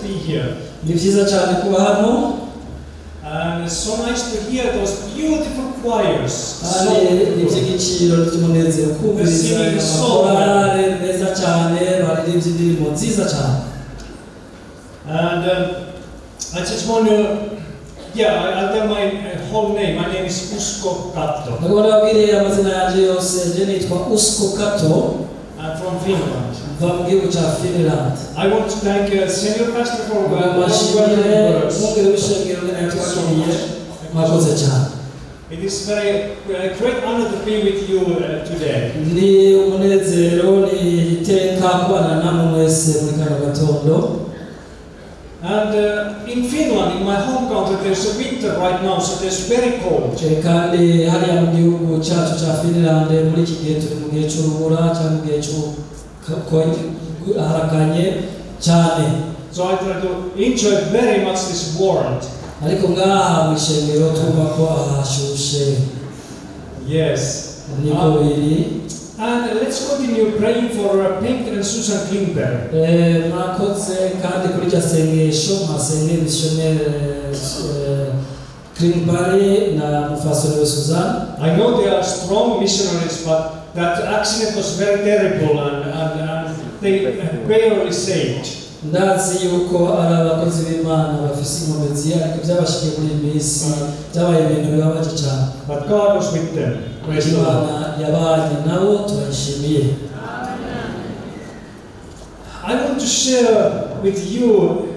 be here. Ni vyiza cyane kuba hano. And it's so nice to hear those beautiful choirs. Ni by'igiciro cy'umunezero kumviriza amakorale meza cyane baririmbye indirimbo nziza cyane. And I just want to, I'll tell my whole name. My name is Usko Katto. Nagwabwiriye amazina yanjye yose, je nitwa Usko Katto. I'm from Finland. From gihugu cha Finland. I want to thank Senior Pastor for words. It is very great honor to be with you today. And in Finland, in my home country, there's a winter right now, so there's very cold. So I try to enjoy very much this warmth. Yes. And let's continue praying for Bengt and Susan Klingberg. I know they are strong missionaries, but that accident was very terrible and they barely saved. Ndazi yuko arabakozi b'Imana bafise inkomezi ariko byabashikiye muri imisi byabaye ibintu bibabaje cyane. But God was with them. Praise the Lord. Yabanye nabo turashimiye. I want to share with you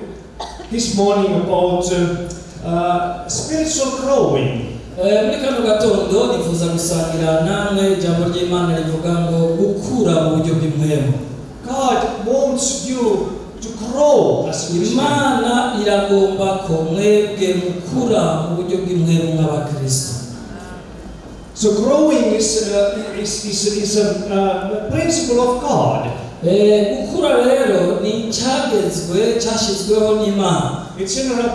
this morning about spiritual growing. Muri kano gatondo nifuza gusangira namwe ijambo ry'Imana rivuga ngo gukura mu buryo bw'impwemu. God wants you to grow as Christians. Imana iragomba ko mwebwe mukura mu buryo bw'impwemu nk'abakristo. So growing is a principle of God. Gukura rero ni cyashizweho n'Imana. It's general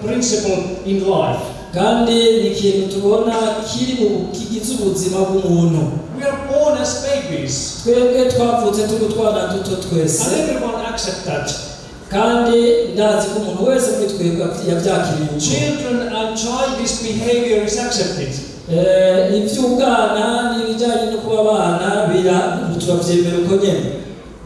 principle in life. Kandi ni ikintu tubona kiri mu kigize ubuzima bw'umuntu. We are born as babies. Twebwe twavutse turi utwana duto twese. And everyone accepts that. Kandi ndazi ko umuntu wese muri twebwe yabyakiriye. Children and childish behavior is accepted. Iby'ubwana n'ibijyanye no kuba abana turabyemera uko nyine.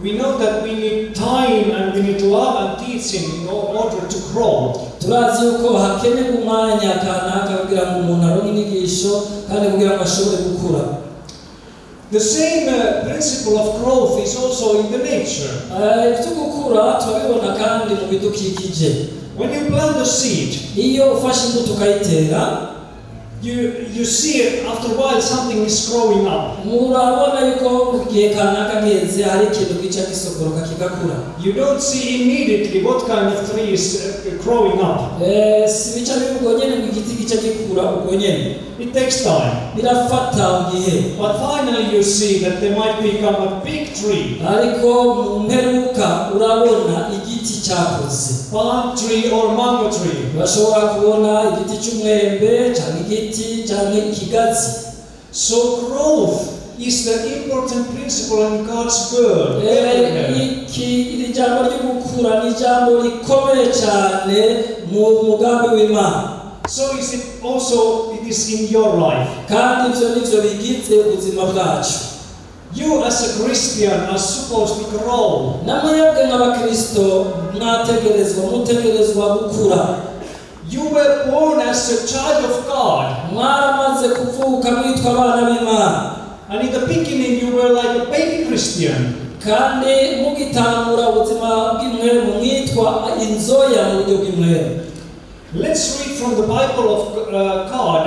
We know that we need time and we need love and teaching in order to grow. Turazi yuko hakenewe umwanya kanaka kugira ngo umuntu aronke inyigisho kandi kugira ngo ashobore gukura. The same principle of growth is also in the nature. Gukura turabibona kandi mu bidukikije. When you plant a seed, iyo ufashe imbuto ukayitera, you see it after a while something is growing up. Murabona yuko gihe kanaka geze hari ikintu gica gisokoroka kigakura. You don't see immediately what kind of tree is growing up. Sibica bivuga nyene mu giti gica gikura ubwo nyene. It takes time. Birafata gihe. But finally you see that they might become a big tree. Ariko mu mperuka urabona igiti cyakuze. Palm tree or mango tree. Bashobora kubona igiti cy'umwembe cyangwa igiti cyangwa ikigazi. So growth is the important principle in God's word. Iri jambo ryo gukura ni jambo rikomeye cyane mu mugambi w'Imana. So is it also in your life. Kandi ivyo nivyo bigize ubuzima bwacu. You as a Christian are supposed to grow. Namwebwe nk'abakristo mutegerezwa gukura. You were born as a child of God. Mwaramaze kuvuka mwitwa abana b'Imana. And in the beginning you were like a baby Christian. Kandi mugitangura ubuzima bw'imwemu mwitwa inzoya mu buryo bw'imwemu. Let's read from the Bible of God,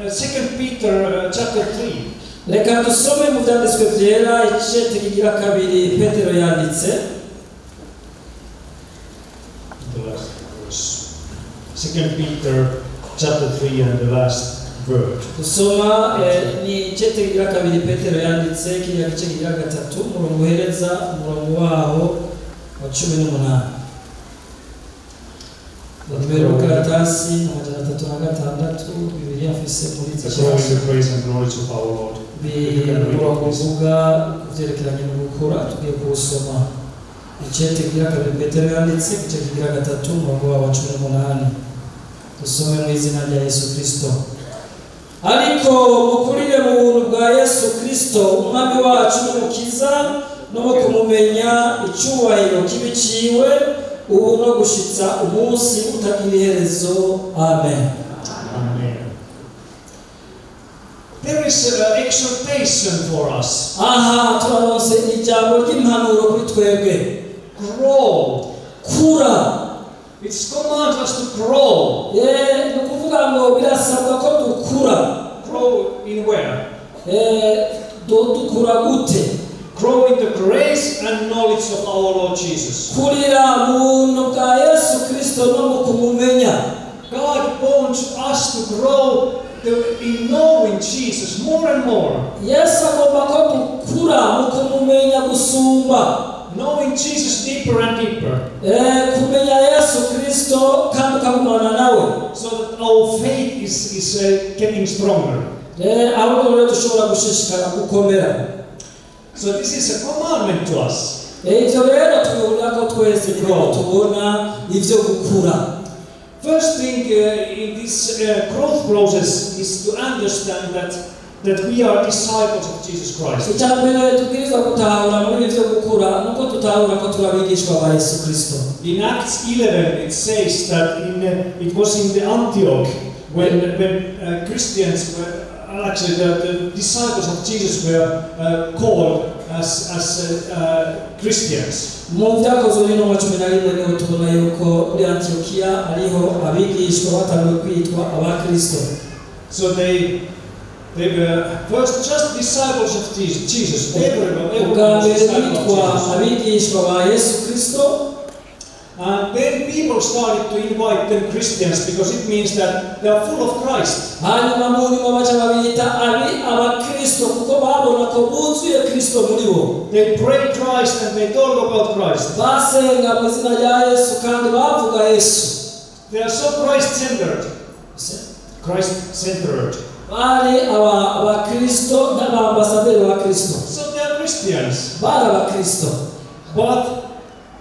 2 Peter chapter 3. Reka dusome mu byanditswe byera igice kigira kabiri Petero yanditse. The last verse. 2 Peter chapter 3 and the last verse. Dusoma ni igice kigira kabiri Petero yanditse kigira gice kigira gatatu umurongo uhereza umurongo waho wa 18. Numero karatasi amajana 306 Biblia afise muri the praise and glory of our Lord. Umurongo uvuga kuvyerekeranye no gukura tugiye kuwusoma. Icete kigira kabiri Petero yanditse igice kigira gatatu umurongo wa 18. Dusome mu izina rya Yesu Kristo. Ariko mukurire mu buntu bwa Yesu Kristo umwami wacu n'umukiza no kumumenya icyubahiro kibiciwe ubu no gushitsa umunsi utagira iherezo. Amen. Amen. There is an exhortation for us. Aha turanose ijambo ry'impanuro kuri twebwe. Grow. Kura. It's command us to grow. Nukuvuga ngo birasabwa ko dukura. Grow in where? Dukura gute? Grow in the grace and knowledge of our Lord Jesus. Kurira mu bwa Yesu Kristo no mu kumumenya. God wants us to grow in knowing Jesus more and more. Yesu agomba ko dukura mu kumumenya gusumba. Knowing Jesus deeper and deeper. Kumenya Yesu Kristo kandi ukagumana nawe. So that our faith is getting stronger. Ahubwo rero dushobora gushishikara gukomera. So this is a commandment to us. Ibyo rero tubona ko twese tubona ibyo gukura. First thing in this growth process is to understand that we are disciples of Jesus Christ. Icyambere tubwirizwa gutahura muri ibyo gukura nuko tutahura ko turabigishwa ba Yesu Kristo. In Acts 11 it says that it was in the Antioch when Christians were actually the disciples of Jesus were called as Christians. Mu byakozwe n'intumwa 11 niho tubona yuko muri Antiokia ariho abigishwa batangiye kwitwa abakristo. So they were first just disciples of Jesus. Ubwa mbere bitwa abigishwa ba Yesu Kristo. And then people started to invite them Christians because it means that they are full of Christ. Hanyuma mu nyuma baca babita abakristo kuko babona ko buzuye Kristo muri bo. They prayed Christ and they talk about Christ. Basenga mu izina rya Yesu kandi bavuga Yesu. They are so Christ-centered. Christ-centered. Bari abakristo n'abambasaderi ba Kristo. So they are Christians. Bari abakristo. But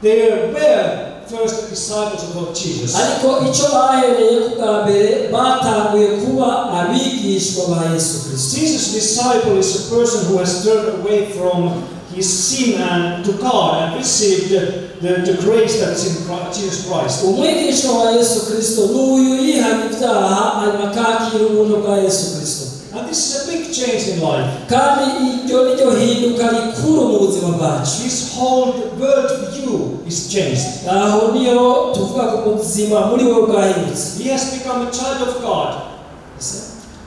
they were first disciples of Jesus. Ariko icyo bahereye ku bwa mbere batanguye kuba abigishwa ba Yesu Kristo. Jesus' disciple is a person who has turned away from his sin and to God and received the grace that is in Jesus Christ. Umwigishwa wa Yesu Kristo n'uyu yihana ibyaha hanyuma akakira ubuntu bwa Yesu Kristo. And this is a big change in life. Kandi iryo niryo hinduka rikuru mu buzima bwacu. His whole world view is changed. Aho niyo tuvuga ko ubuzima muri we bwahindutse. He has become a child of God.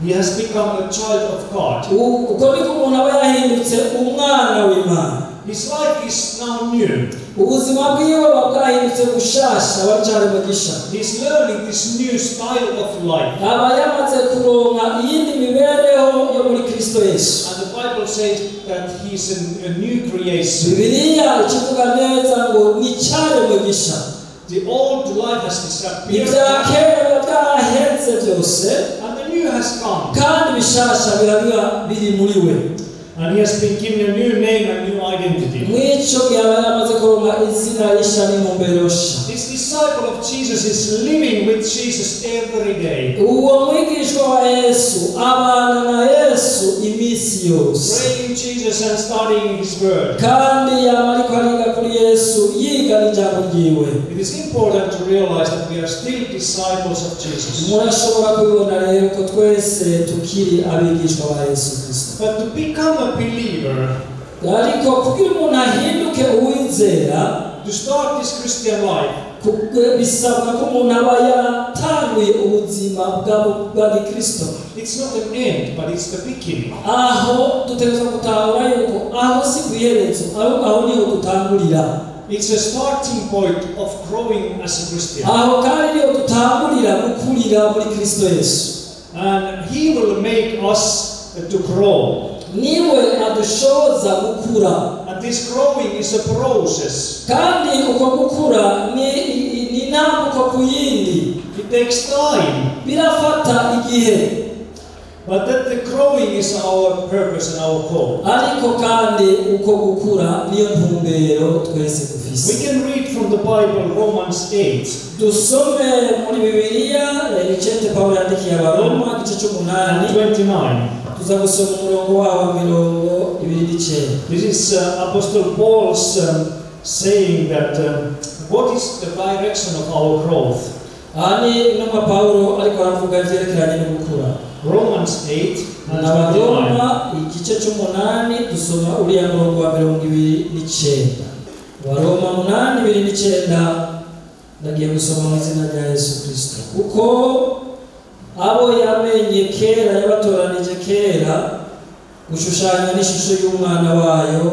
He has become a child of God. Uko niko umuntu aba yahindutse umwana w'Imana. His life is now new. Ubuzima bwiwe bwahindutse bushasha baracyari mugisha. He's learning this new style of life. Aba yamaze kuronka iyindi mibereho yo muri Kristo Yesu. And the Bible says that he's a new creation. Bibiliya ikivuga neza ngo ni cyari mugisha. The old life has disappeared. Ibya kera byaheze byose. And the new has come. Kandi bishasha birabiba biri muri we. And he has been given a new name and new identity. This disciple of Jesus is living with Jesus every day. Praying Jesus and studying his word. It is important to realize that we are still disciples of Jesus. But to become a believer, to start this Christian life, it's not an end, but it's the beginning. It's a starting point of growing as a Christian. And he will make us to grow. And this growing is a process. It takes time. But that the growing is our purpose and our call. ariko kandi uko gukura niyo ntumbero twese dufise. We can read from the Bible Romans 8. Dusome muri Bibiliya icete Pawulo yandikiye Abaroma igice cy'umunani 29. tuza gusoma umurongo wa 29. This is Apostle Paul's saying that what is the direction of our growth? Ani inuma Pawulo ariko aravuga ivyerekeranye no gukura. Romans 8 and 29. Abaroma igice cy'umunani dusoma uriya murongo wa 29. Abaroma 8:29 ndagiye gusoma mu izina rya Yesu Kristo. Kuko abo yamenye kera yabatoranije kera gushushanya n'ishusho y'umwana wayo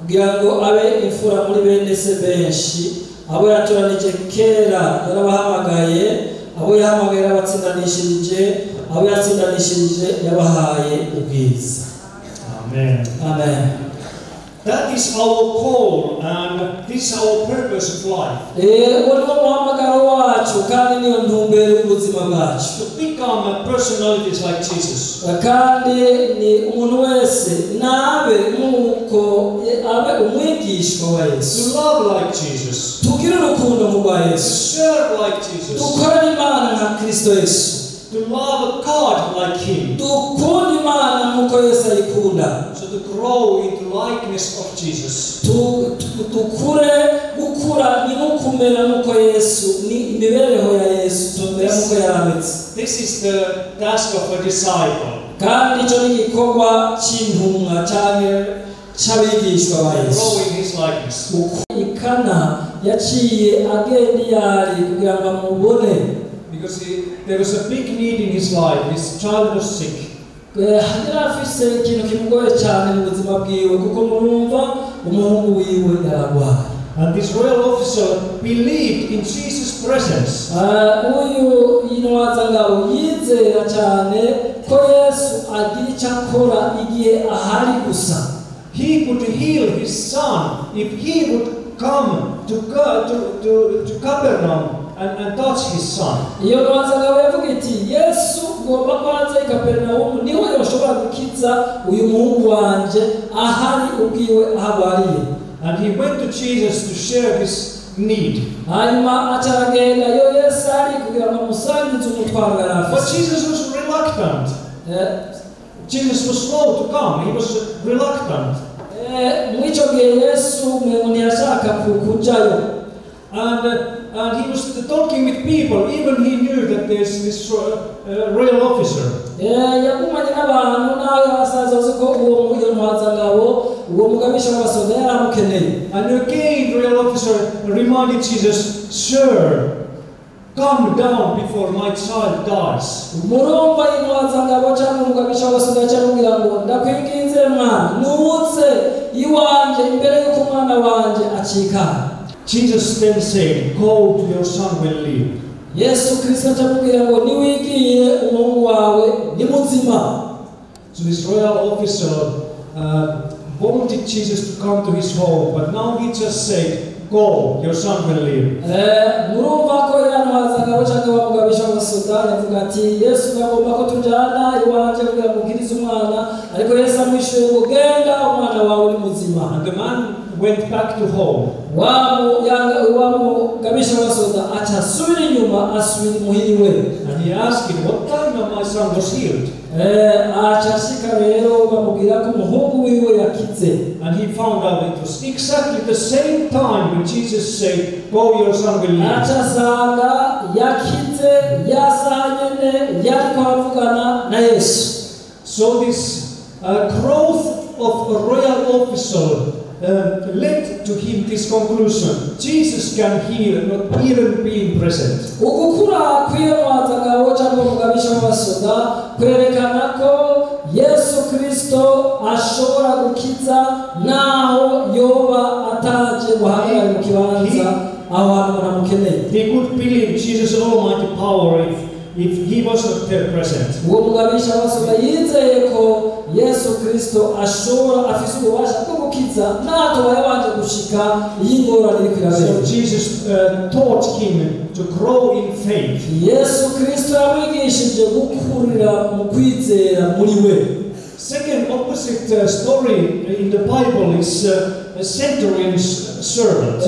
kugira ngo abe imfura muri bene se benshi. Abo yatoranije kera yarabahamagaye, abo yahamagaye yarabatsindanishirije, abo yatsindanishirije yabahaye ubwiza. Amen. Amen. That is our call and this is our purpose of life. Uwo muhamagaro wacu kandi niyo ntumbero y'ubuzima bwacu. To become personalities like Jesus. Kandi ni umuntu wese nabe nk'uko abe umwigishwa wa Yesu. To love like Jesus. Tugire urukundo mu rwa Yesu. To serve like Jesus. Dukorere Imana nka Kristo Yesu. To love God like Him. Dukunda Imana nk'uko Yesu ayikunda. So to grow into likeness of Jesus. Gukura ni kumera nk'uko Yesu, ni imibereho ya Yesu, tumera nk'uko yarametse. This is the task of a disciple. Kandi icyo ni igikorwa cy'intumwa cyane cy'abigishwa ba Yesu. Growing His likeness. Ikana yaciye agenda yari kugira ngo amubone. Because there was a big need in his life. His child was sick. Hagira afise ikintu kimugoye cyane mu buzima bwiwe kuko murumva umuhungu wiwe yaragwaye. And this royal officer believed in Jesus' presence. Uyu yinwaza ngabo yizera cyane ko Yesu agira icyo akora igihe ahari gusa. He could heal his son if he would come to Capernaum and touch his son. Iyo nwaza ngabo yavuga iti Yesu ngomba kwanza Capernaum niwe yoshobora gukiza uyu muhungu wanje ahari ubwiwe ahabariye. And he went to Jesus to share his need. Hanyuma acaragenda yo Yesu ari kugira ngo amusangize umutwaro yari afite. But Jesus was reluctant. Jesus was slow to come. He was reluctant. Mwico gihe Yesu ntiyashaka kujayo. And he was talking with people. Even he knew that there's this royal officer. Yagumanye n'abantu nawe basaza uzi ko uwo ntwaza ngabo uwo mugabisha w'abasoda yaramukeneye. And again the royal officer reminded Jesus, "Sir, come down before my child dies." Murumva intwaza ngabo cyangwa umugabisha w'abasoda cyamubwira ngo ndakwinginze mwana nutse iwanje imbere y'uko umwana wanje acika. Jesus then said, "Go, your son will live." Yesu Kristo atamubwira ngo niwigiye umuhungu wawe ni muzima. So this royal officer wanted Jesus to come to his home, but now he just said, "Go, your son will live." Murumva ko yanwaza ngabo cyangwa bamugabisha abasoda yavuga ati Yesu ngomba ko tujana iwanje kugira ngo ukirize umwana, ariko Yesu amwishuye ngo genda umwana wawe ni muzima. And the man went back to home. Gabisha abasoda atasubira inyuma asubira muhiriwe. And he asked him, "What time my son was healed?" Acashika rero bamubwira ko umuhungu wiwe yakize. And he found out it was exactly the same time when Jesus said, "Go, your son will live." Acasanga yakize yasanyene yariko avugana na Yesu. So this growth of a royal officer led to him this conclusion: Jesus can heal, not even being present. Ugukura kwiyamwaza ngabo cyangwa mugabisha w'abasoda kwerekana ko Yesu Kristo ashobora gukiza naho yoba ataje guhagarara mu kibanza aho abantu baramukeneye. He could believe Jesus' almighty power if he was not there present. uwo mugabisha w'abasoda yizeye ko Yesu Kristo ashobora afise ububasha bwo gukiza natwe yabanje gushika y'ingorane iri kwirabera. So Jesus taught him to grow in faith. Yesu Kristo yamwigishije gukurira mu kwizera muri we. Second opposite story in the Bible is a centurion's servant.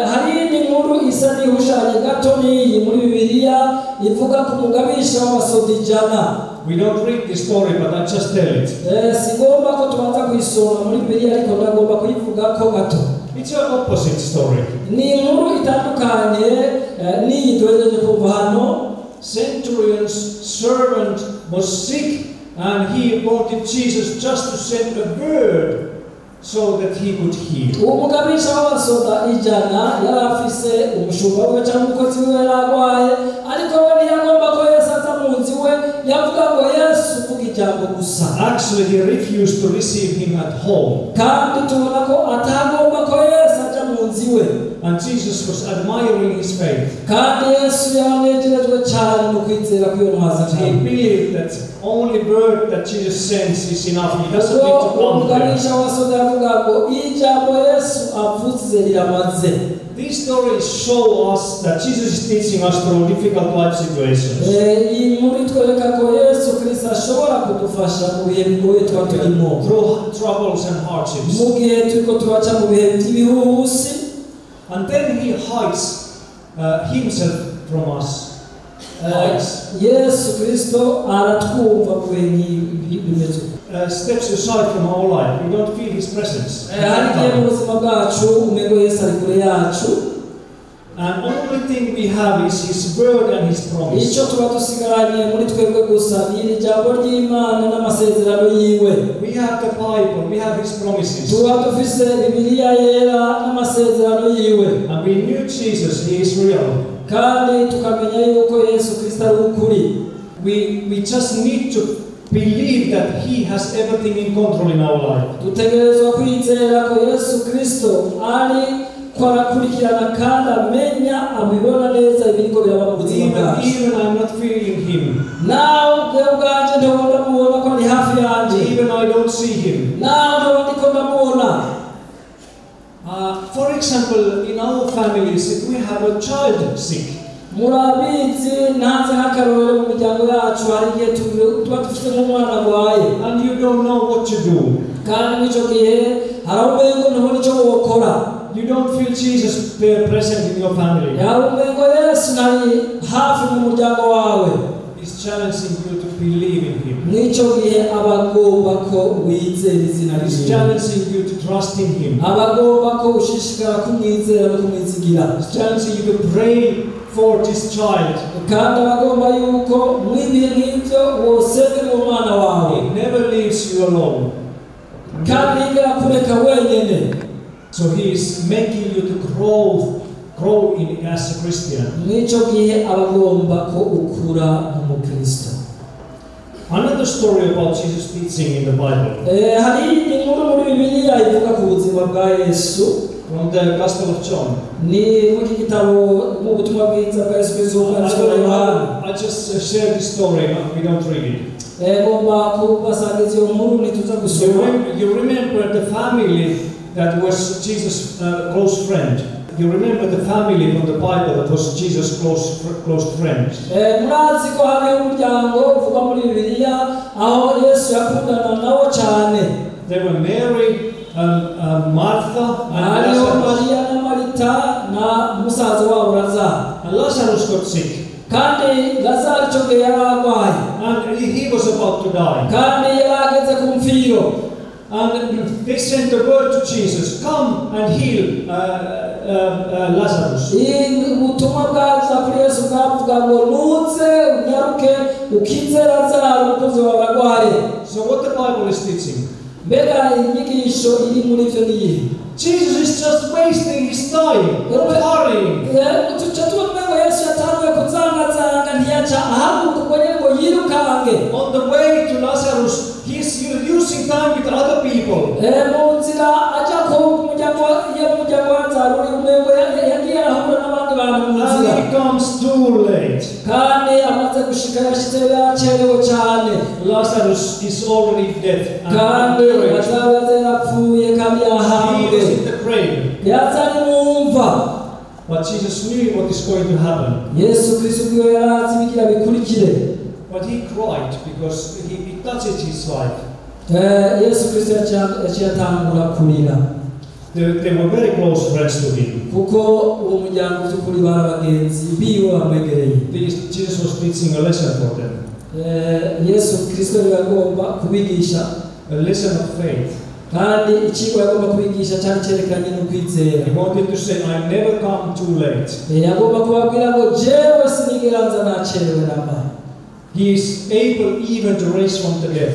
Hari inkuru isa n'ihushanye gato n'iyi muri Bibiliya ivuga ku mugabisha w'abasoda ijana. We don't read this story, but I just tell it. Sigomba ko tubanza kuyisoma muri Bibiliya ariko ndagomba kuyivuga ko gato. It's an opposite story. Ni inkuru itandukanye n'iyi tuhejeje kumva hano. Centurion's servant was sick and he wanted Jesus just to send a word so that he could heal. Umugabisha w'abasoda ijana yari afise umushumba we cyangwa umukozi we yaragwaye ariko we ntiyagomba ko Yesu aza mu nzu we yavuga ngo Yesu vuga ijambo gusa. Actually, he refused to receive him at home. Kandi tubona ko atagomba ko Yesu aja mu nzu we. And Jesus was admiring his faith. Kandi Yesu yanejejwe cyane mu kwizera kw'iyo ntwaza. He believed that only word that Jesus sends is enough. He doesn't need to come there. Umugabisha w'abasoda yavuga ngo ijambo Yesu avuze riramaze. These stories show us that Jesus is teaching us through difficult life situations. Iyi nkuru itwereka ko Yesu Kristo ashobora kudufasha mu bihe bigoye tuba turimo. Through troubles and hardships. Mu gihe turiko turaca mu bihe by'ibihuhusi. And then he hides himself from us. Yesu Kristo aratwumva mu bihe bimeze. Steps aside from our life. We don't feel his presence. Harigiye mu buzima bwacu umego Yesu ari kure yacu. And only thing we have is his word and his promise. Icyo tuba dusigaranye muri twebwe gusa ni ijambo ry'Imana n'amasezerano yiwe. We have the Bible, we have his promises. Tuba dufise Bibiliya yera n'amasezerano yiwe. And we knew Jesus, he is real. Kandi tukamenya yuko Yesu Kristo ari ukuri. We just need to believe that he has everything in control in our life. Dutegerezwa kwizera ko Yesu Kristo ari kwarakurikirana kandi amenya abibona neza ibiriko biraba mu buzima bwacu. Even I'm not feeling him. Nawe ubwanje ndabona mubona ko ari hafi yanje. Even I don't see him. Nawe ndabona ko ndamubona. For example, in our families, if we have a child sick, murabizi ntaze nk'akarorero mu miryango yacu hari igihe tuba dufite nk'umwana arwaye and you don't know what to do. kandi n'icyo gihe hari umengo ntubona icyo wokora. You don't feel Jesus present in your family. hari umengo Yesu ntari hafi mu muryango wawe. He's challenging you to believe in him. N'icyo gihe abagomba ko wizera izina rye. He's challenging you to trust in him. abagomba ko ushishikara kumwizera no kumwizigira. He's challenging you to pray for this child. kandi abagomba yuko mwibihe nk'ibyo wosengera umwana wawe. He never leaves you alone. kandi ntigera kureka wenyine. So he is making you to grow in as a Christian. N'icyo gihe abagomba ko ukura nk'umukristo. Another story about Jesus teaching in the Bible. Hari inkuru muri Bibiliya ivuga ku buzima bwa Yesu. From the Gospel of John. Ni mu gitabo mu butumwa bwiza bwa Yesu Kristo bwanditswe na Yohana. I just share this story, we don't read it. Ngomba kubasangiza iyo nkuru ntituza gusoma. You remember the family that was Jesus' close friend. You remember the family from the Bible that was Jesus' close friend. Murazi ko hari umuryango uvuga muri Bibiliya aho Yesu yakundana nawo cyane. They were Mary, Martha, and Lazarus. Lazarus. Maria na Marita na musaza wabo Lazaro. And Lazarus got sick. Kandi Lazaro cyo yaragwaye. And he was about to die. Kandi yarageze ku mfiro. And they sent the word to Jesus, come and heal Lazarus. Ubutumwa bwaza kuri Yesu bwavuga ngo nuze unyaruke ukize Lazaro umukozi wawe aragwaye. So what the Bible is teaching? Mbega inyigisho iri muri ivyo niyi. Jesus is just wasting his time, not hurrying. Tuchatuwa Yesu yatanguye kuzanga ntiyaca ahaguruka ubwo nyene ngo yirukange. On the way to Lazarus, he's using time with other people. Mu nzira aja ko umuryango wa Lazaro umengo yagiye ahura n'abandi bantu mu nzira. And he comes too late. Kandi amaze gushika yashitse yacerewe cyane. Lazarus is already dead. Kandi Lazarus yarapfuye kandi yahamwe. He was in the grave. Yazari mumva. But Jesus knew what is going to happen. Yesu Kristo bwiwe yarazi bigira bikurikire. But he cried because it touched his life. Yesu Kristo yatangura kurira. They were very close friends to him. Kuko uwo muryango by'ukuri barabagenzi biwe bamwegereye. Jesus was teaching a lesson for them. Yesu Kristo yagomba kubigisha A lesson of faith. kandi ikigo yagomba kubigisha cyane cyerekanye no kwizera. He wanted to say, I never come too late. Yagomba kubabwira ngo jewe sinigera nza nacerewe namba. He is able even to raise from the dead.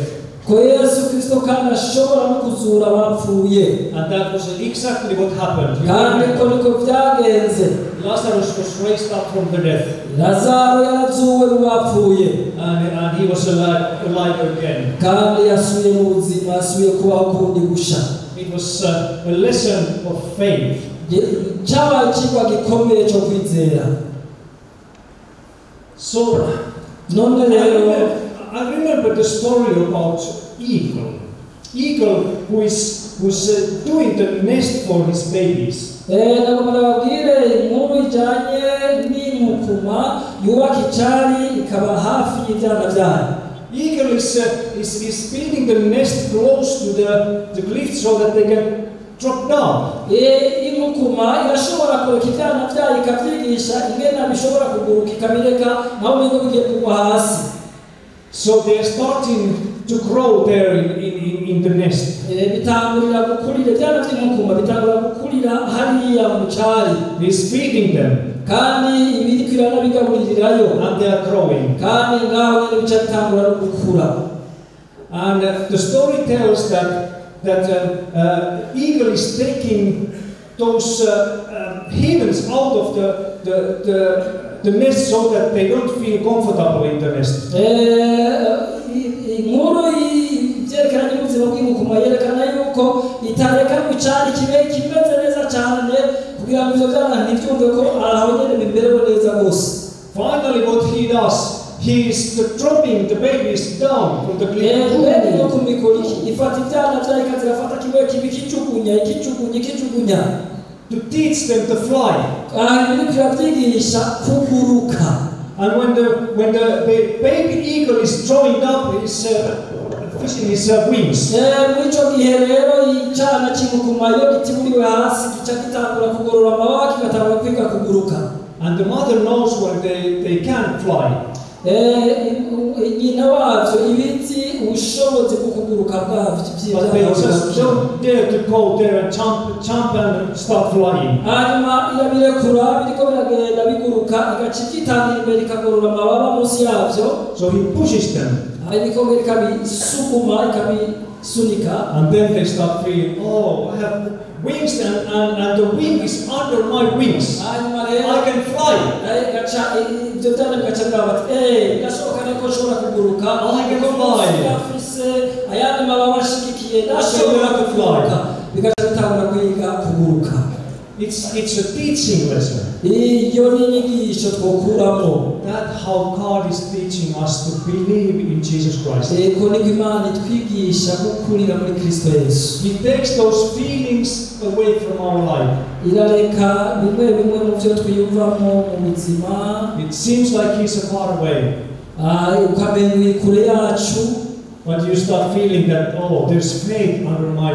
Ko Yesu Kristo kandi ashobora no kuzura abapfuye. And that was exactly what happened. Kandi ko niko byagenze. Lazarus was raised up from the death. Lazaro yarazuwe mu bapfuye. And he was alive again. Kandi yasubiye mu buzima, yasubiye kubaho kundi gusha. It was a lesson of faith. Cyabaye ikigwa gikomeye cyo kwizera. So, I remember the story about eagle. Eagle who is doing the nest for his babies. Nababwire inkuru ijanye n'imukuma yubaka icyari ikaba hafi y'ibyana byayo. Eagle is building the nest close to the cliff so that they can drop down. Imukuma irashobora kureka ibyana byayo ikabyigisha ingena bishobora kuguruka ikabireka naho bigo bigiye kugwa hasi. So they are starting to grow there in the nest. Bitangurira gukurira ibyana by'imukuma bitangurira gukurira hariya mu cyari. He's feeding them. Kandi ibirikirana bigaburirirayo. And they are growing. Kandi ngaho nyine bica bitangura no gukura. And the story tells that eagle is taking those hens out of the nest so that they don't feel comfortable in the nest. Inkuru ibyerekana n'ubuzima bw'imukuma yerekana yuko itareka mu cyari kimeze neza cyane kugira ngo ibyo byana ntibyumve ko aho nyine bimerewe neza rwose. Finally what he does, he is dropping the babies down from the cliff. No kumikoliki ifata ibyana byayo ikazirafata kimwe ikijugunya to teach them to fly. Bibyigisha kuguruka. And when the baby eagle is throwing up fishing his wings. Mwico gihe rero icyana cy'imukuma iyo gitiburiwe hasi gica gitangura kugorora amababa kigatangura kwiga kuguruka. And the mother knows when they can't fly. Nyina wabyo ibiti ubushobozi bwo kuguruka bwabyo But they just don't dare to go there and jump and start flying. Hanyuma irabirekura biriko biragenda biguruka igaca igitangira imbere ikagorora amababa munsi yabyo. So he pushes them. Ikongera ikabisukuma ikabisunika. And then they start feeling, oh, I have wings and the wing is under my wings. I can fly. I can fly. It's a teaching lesson. That how God is teaching us to believe in Jesus Christ. He takes those feelings away from our life. It seems like He's far away. But you start feeling that, oh, there's faith under my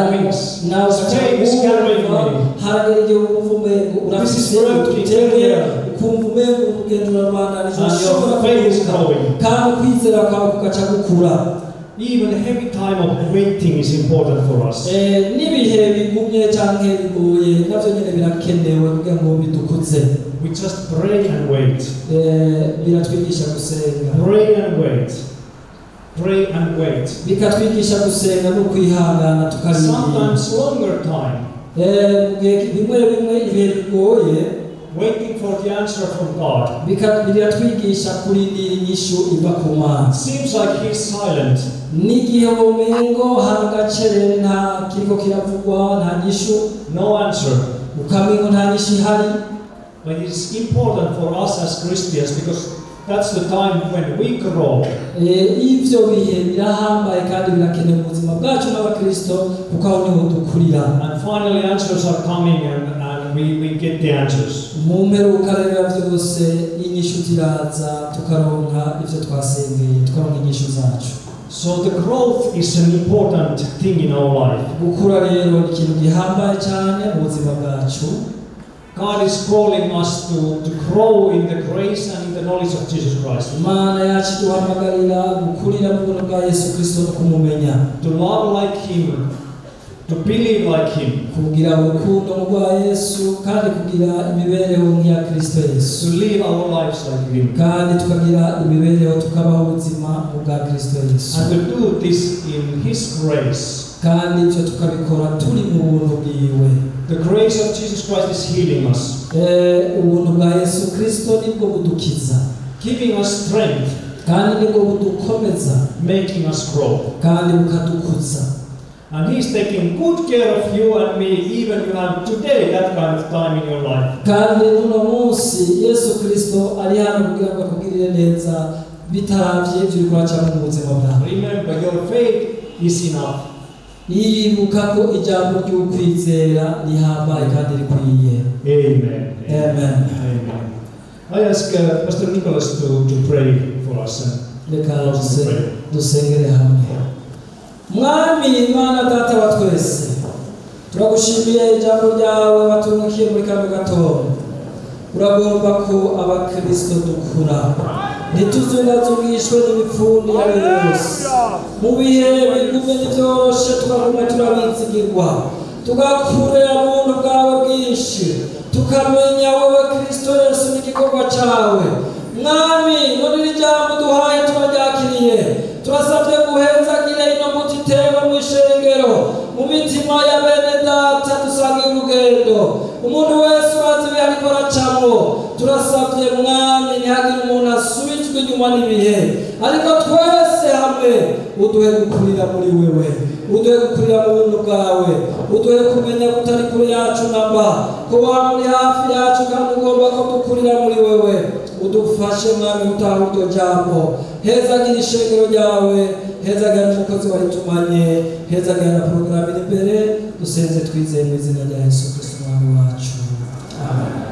wings. Faith is carrying me. This is working here. And your faith is growing. Even a heavy time of waiting is important for us. We just pray and wait. Pray and wait. Pray and wait. Sometimes longer time. Waiting for the answer from God. Seems like He's silent. No answer. But it's important for us as Christians because that's the time when we grow. Ivyo bihe birahambaye kandi birakenewe mu buzima bwacu n'abakristo kuko aho niho dukurira. And finally answers are coming and we get the answers. Mu mperuka rero vyose inyishu ziraza tukaronka ivyo twasengeye tukaronka inyishu zacu. So the growth is an important thing in our life. Gukura rero ni ikintu gihambaye cyane mu buzima bwacu. God is calling us to grow in the grace and in the knowledge of Jesus Christ. Imana yacu duhamagarira gukurira mu buntu bwa Yesu Kristo no kumumenya. To love like Him, to believe like Him. Kugira urukundo mu bwa Yesu kandi kugira imibereho nk'iya Kristo Yesu. To live our lives like Him. Kandi tukagira imibereho tukabaho ubuzima mu bwa Kristo Yesu. And to do this in His grace. Kandi ivyo tukabikora turi mu buntu bwiwe. The grace of Jesus Christ is healing us. Ubuntu bwa Yesu Kristo nibwo budukiza. Giving us strength. Kandi nibwo budukomeza. Making us grow. Kandi bukadukuza. And He's taking good care of you and me, even you have today that kind of time in your life. Kandi uno munsi Yesu Kristo ari hano kugira ngo akugirire neza bitaravye ivyo uriko cyangwa mu buzima bwawe. Remember, your faith is enough. Yibuka ko ijambo ry'ukwizera rihambaye kandi rikwiye. Amen. Amen. Amen. I ask Pastor Nicholas to pray for us. Reka dusengere hamwe. Mwami Imana Data wa twese, turagushimiye ijambo ryawe watunukiye muri kano gatondo. Uragomba ko abakristo dukura, ntituzungazungishwe n'ibipfundi ari yose. Mu bihe bigume n'ivyoroshe tukaguma turabizigirwa, tugakurira mu buntu bwawe bwinshi, tukamenya wowe Kristo Yesu n'igikorwa cawe. Mwami, none iri jambo duhaye turaryakiriye, turasabye guhezagire ino muti itewe mu ishengero, mu mitima ya bene data dusangiye urugendo. Umuntu wese wazi ibihe ariko aracamwo, turasabye Mwami ntihagire umuntu asubijwe inyuma n'ibihe, ariko twese hamwe uduhe gukurira muri wewe, uduhe gukurira mu buntu bwawe, uduhe kumenya kutari kure yacu namba, ko waba uri hafi yacu kandi ugomba ko dukurira muri wewe. Udufashe Mwami gutaha iryo jambo, hezagira ishengero ryawe, hezagira n'umukozi waritumanye, hezagira na porogaramu iri imbere. Dusenze twizeye mu izina rya Yesu Kristo Umwami wacu. Amen.